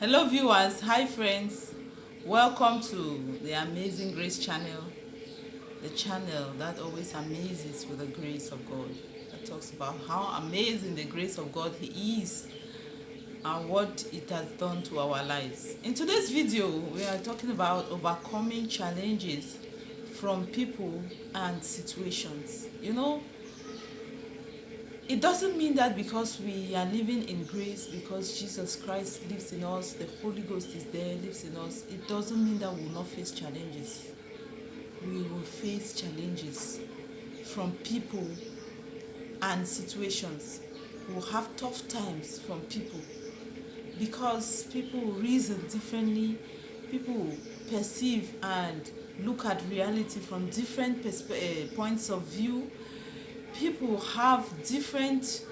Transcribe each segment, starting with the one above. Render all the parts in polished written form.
Hello viewers, hi friends, welcome to the Amazing Grace channel, the channel that always amazes with the grace of God, that talks about how amazing the grace of God is and what it has done to our lives. In today's video, we are talking about overcoming challenges from people and situations. It doesn't mean that because we are living in grace, because Jesus Christ lives in us, the Holy Ghost is there, lives in us, it doesn't mean that we will not face challenges. We will face challenges from people and situations. We will have tough times from people because people reason differently, people perceive and look at reality from different points of view. People have different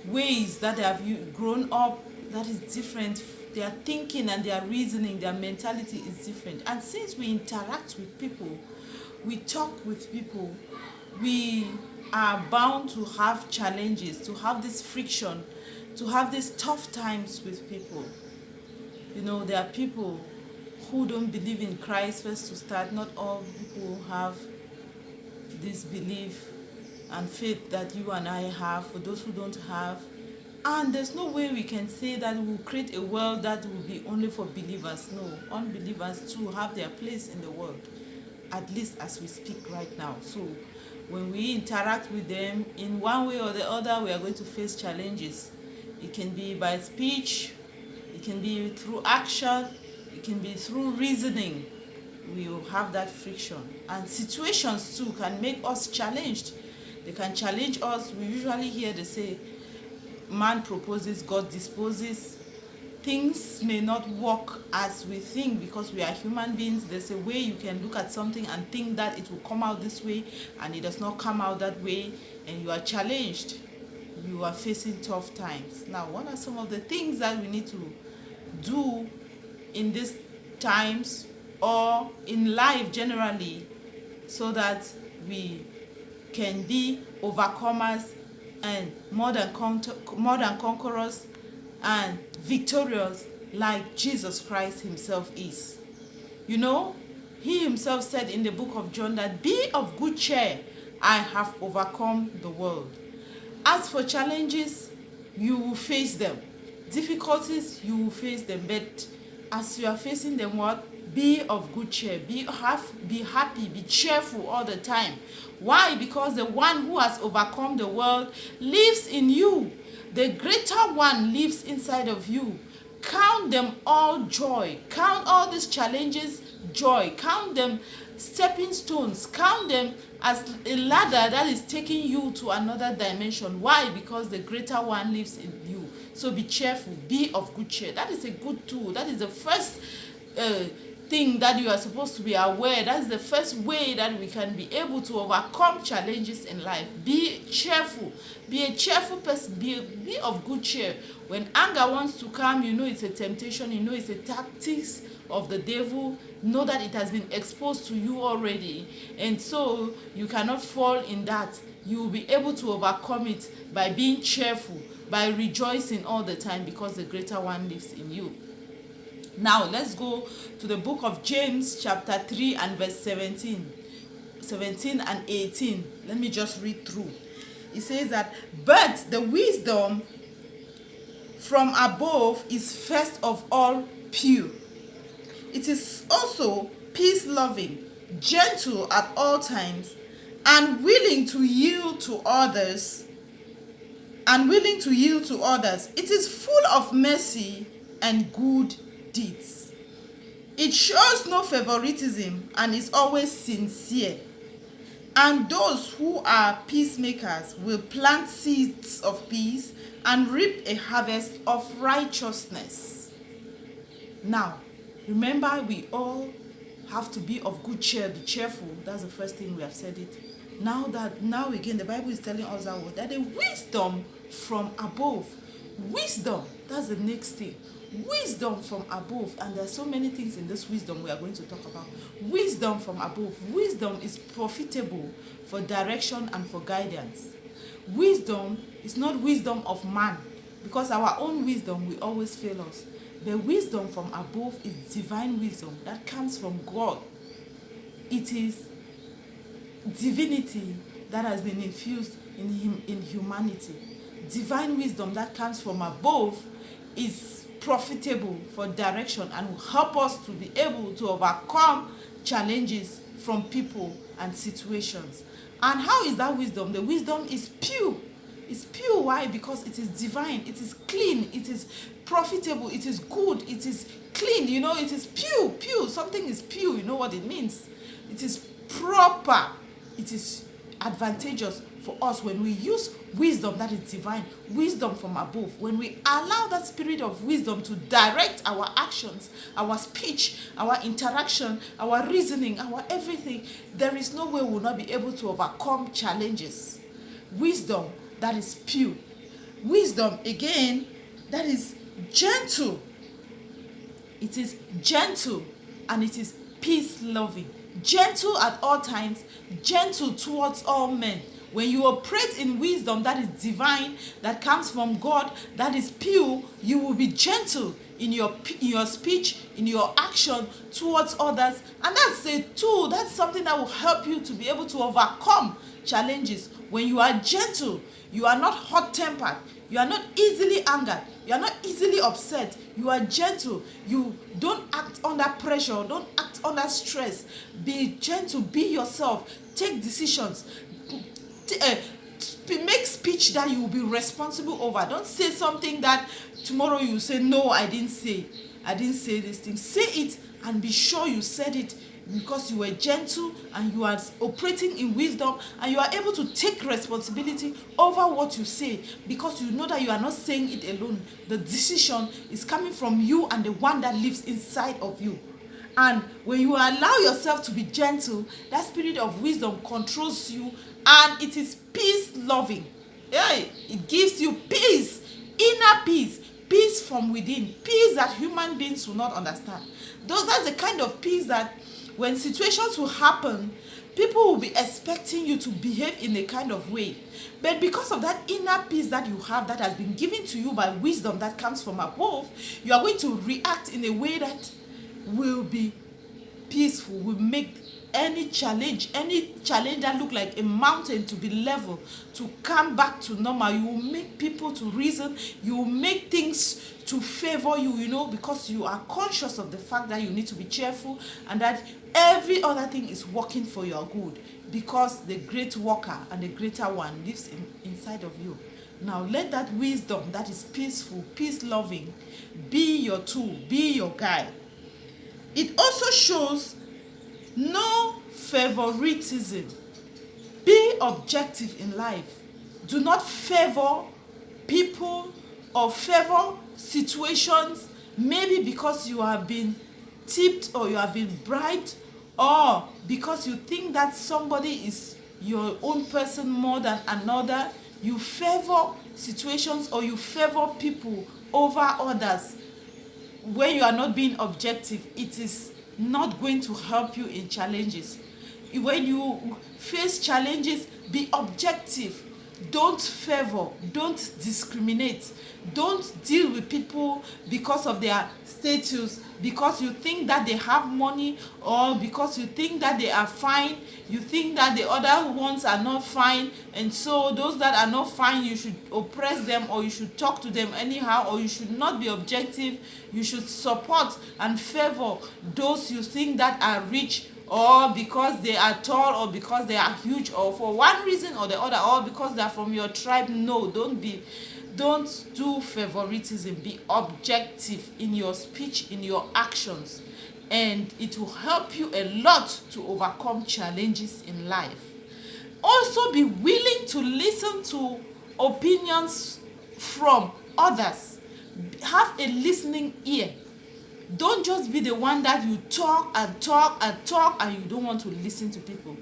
ways that they have grown up that is different. Their thinking and their reasoning, their mentality is different. And since we interact with people, we talk with people, we are bound to have challenges, to have this friction, to have these tough times with people. There are people who don't believe in Christ. First to start, not all people have this belief and faith that you and I have. For those who don't have, and there's no way we can say that we'll create a world that will be only for believers. No, unbelievers too have their place in the world, at least as we speak right now. So when we interact with them in one way or the other, we are going to face challenges. It can be by speech, it can be through action, it can be through reasoning. We will have that friction, and situations too can make us challenged. They can challenge us. We usually hear they say, man proposes, God disposes. Things may not work as we think because we are human beings. There's a way you can look at something and think that it will come out this way, and it does not come out that way, and you are challenged. You are facing tough times. Now, what are some of the things that we need to do in these times or in life generally so that we can be overcomers and more than conquerors and victorious like Jesus Christ himself is? He himself said in the book of John that, "Be of good cheer, I have overcome the world." As for challenges, you will face them. Difficulties, you will face them. But as you are facing them, what? Be of good cheer. Be happy, be cheerful all the time. Why? Because the one who has overcome the world lives in you. The greater one lives inside of you. Count them all joy. Count all these challenges joy. Count them stepping stones. Count them as a ladder that is taking you to another dimension. Why? Because the greater one lives in you. So be cheerful. Be of good cheer. That is a good tool. That is the first thing that you are supposed to be aware. That's the first way that we can be able to overcome challenges in life. Be cheerful. Be a cheerful person. Be of good cheer. When anger wants to come, it's a temptation. It's a tactics of the devil. Know that it has been exposed to you already, and so you cannot fall in that. You will be able to overcome it by being cheerful, by rejoicing all the time, because the greater one lives in you. Now let's go to the book of James chapter 3 and verse 17 and 18. Let me just read through. It says that, "But the wisdom from above is first of all pure. It is also peace-loving, gentle at all times, and willing to yield to others. It is full of mercy and good deeds. It shows no favoritism and is always sincere. And those who are peacemakers will plant seeds of peace and reap a harvest of righteousness." Now, remember, we all have to be of good cheer, be cheerful. That's the first thing we have said it. Now again, the Bible is telling us that the wisdom from above. Wisdom, that's the next thing. Wisdom from above. And there are so many things in this wisdom we are going to talk about. Wisdom from above. Wisdom is profitable for direction and for guidance. Wisdom is not wisdom of man, because our own wisdom will always fail us. The wisdom from above is divine wisdom that comes from God. It is divinity that has been infused in humanity. Divine wisdom that comes from above is profitable for direction and will help us to be able to overcome challenges from people and situations. And how is that wisdom? The wisdom is pure. It's pure. Why? Because it is divine, it is clean, it is profitable, it is good, it is clean. It is pure. Something is pure. You know what it means? It is proper. It is advantageous for us when we use wisdom that is divine, wisdom from above. When we allow that spirit of wisdom to direct our actions, our speech, our interaction, our reasoning, our everything, there is no way we will not be able to overcome challenges. Wisdom that is pure. Wisdom, again, that is gentle. It is gentle and it is peace-loving. Gentle at all times, gentle towards all men. When you operate in wisdom that is divine, that comes from God, that is pure, you will be gentle in your speech, in your action towards others. And that's a tool, that's something that will help you to be able to overcome challenges. When you are gentle, you are not hot-tempered, you are not easily angered, you are not easily upset, you are gentle, you don't act under pressure, don't act under stress. Be gentle, be yourself, take decisions, make speech that you will be responsible over. Don't say something that tomorrow you say, no, I didn't say this thing. Say it and be sure you said it, because you were gentle and you are operating in wisdom, and you are able to take responsibility over what you say, because you know that you are not saying it alone. The decision is coming from you and the one that lives inside of you. And when you allow yourself to be gentle, that spirit of wisdom controls you, and it is peace-loving. It gives you peace, inner peace, peace from within, peace that human beings will not understand. That's the kind of peace that when situations will happen, people will be expecting you to behave in a kind of way. But because of that inner peace that you have, that has been given to you by wisdom that comes from above, you are going to react in a way that will be peaceful, will make any challenge that look like a mountain to be level, to come back to normal. You will make people to reason, you will make things to favor you, because you are conscious of the fact that you need to be cheerful, and that every other thing is working for your good, because the great worker and the greater one lives inside of you. Now let that wisdom that is peaceful, peace-loving, be your tool, be your guide. It also shows no favoritism. Be objective in life. Do not favor people or favor situations, maybe because you have been tipped or you have been bribed, or because you think that somebody is your own person more than another. You favor situations or you favor people over others. When you are not being objective, it is not going to help you in challenges. When you face challenges, be objective. Don't favor, don't discriminate, don't deal with people because of their status, because you think that they have money, or because you think that they are fine. You think that the other ones are not fine, and so those that are not fine, you should oppress them, or you should talk to them anyhow, or you should not be objective. You should support and favor those you think that are rich, or because they are tall, or because they are huge, or for one reason or the other, or because they are from your tribe. No, don't do favoritism. Be objective in your speech, in your actions, and it will help you a lot to overcome challenges in life. Also, be willing to listen to opinions from others. Have a listening ear. Don't just be the one that you talk and talk and talk and you don't want to listen to people.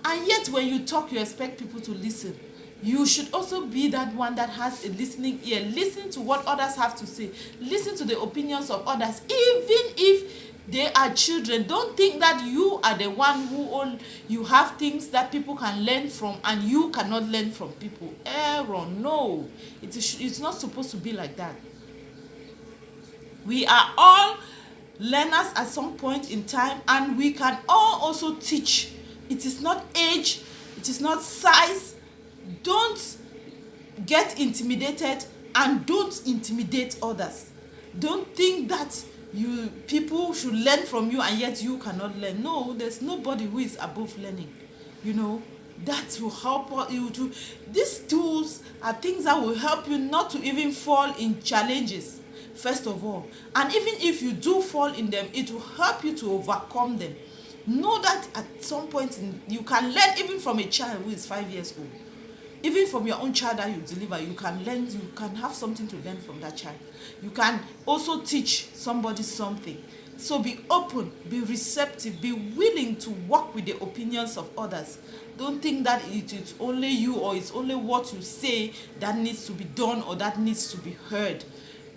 And yet when you talk, you expect people to listen. You should also be that one that has a listening ear. Listen to what others have to say. Listen to the opinions of others, even if they are children. Don't think that you are the one you have things that people can learn from and you cannot learn from people. Error. No. It's not supposed to be like that. We are all learners at some point in time, and we can all also teach. It is not age, it is not size. Don't get intimidated, and don't intimidate others. Don't think that people should learn from you and yet you cannot learn. No, there's nobody who is above learning. That will help you to. These tools are things that will help you not to even fall in challenges, first of all. And even if you do fall in them, it will help you to overcome them. Know that at some point you can learn even from a child who is 5 years old. Even from your own child that you deliver, you can learn, you can have something to learn from that child. You can also teach somebody something. So be open, be receptive, be willing to work with the opinions of others. Don't think that it's only you, or it's only what you say that needs to be done or that needs to be heard.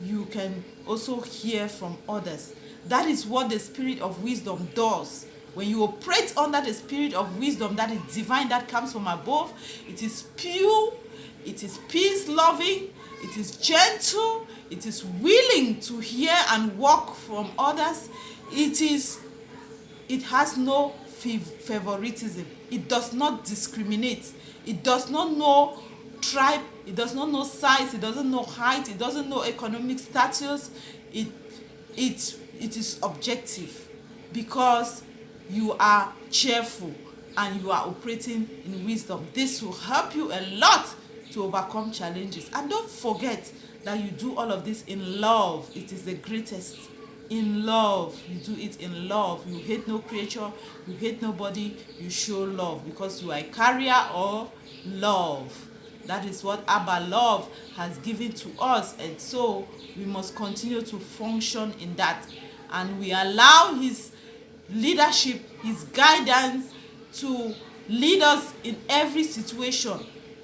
You can also hear from others. That is what the spirit of wisdom does. When you operate under the spirit of wisdom that is divine, that comes from above, it is pure, it is peace-loving, it is gentle, it is willing to hear and work from others. It has no favoritism. It does not discriminate. It does not know tribe. It does not know size. It doesn't know height. It doesn't know economic status. It is objective, because you are cheerful and you are operating in wisdom. This will help you a lot to overcome challenges. And don't forget that you do all of this in love. It is the greatest. In love. You do it in love. You hate no creature. You hate nobody. You show love, because you are a carrier of love. That is what Abba love has given to us, and so we must continue to function in that. And we allow his leadership, his guidance to lead us in every situation,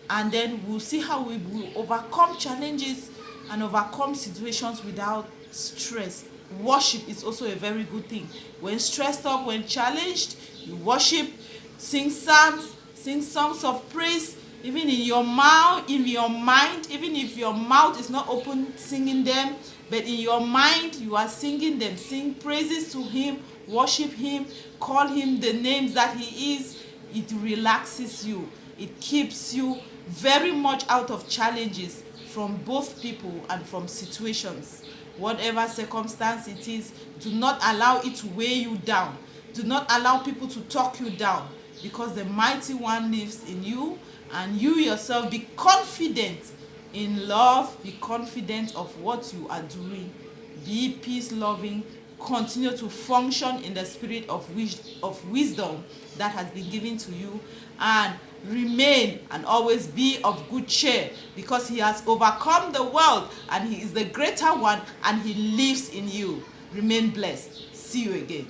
and then we'll see how we will overcome challenges and overcome situations without stress. Worship is also a very good thing. When stressed up, when challenged, you worship, sing psalms, sing songs of praise, even in your mouth, in your mind. Even if your mouth is not open singing them, but in your mind you are singing them. Sing praises to him, worship him, call him the names that he is. It relaxes you. It keeps you very much out of challenges from both people and from situations. Whatever circumstance it is, do not allow it to weigh you down. Do not allow people to talk you down, because the mighty one lives in you, and you yourself be confident in love, be confident of what you are doing, be peace-loving, continue to function in the spirit of wisdom that has been given to you, and remain and always be of good cheer, because he has overcome the world and he is the greater one and he lives in you. Remain blessed. See you again.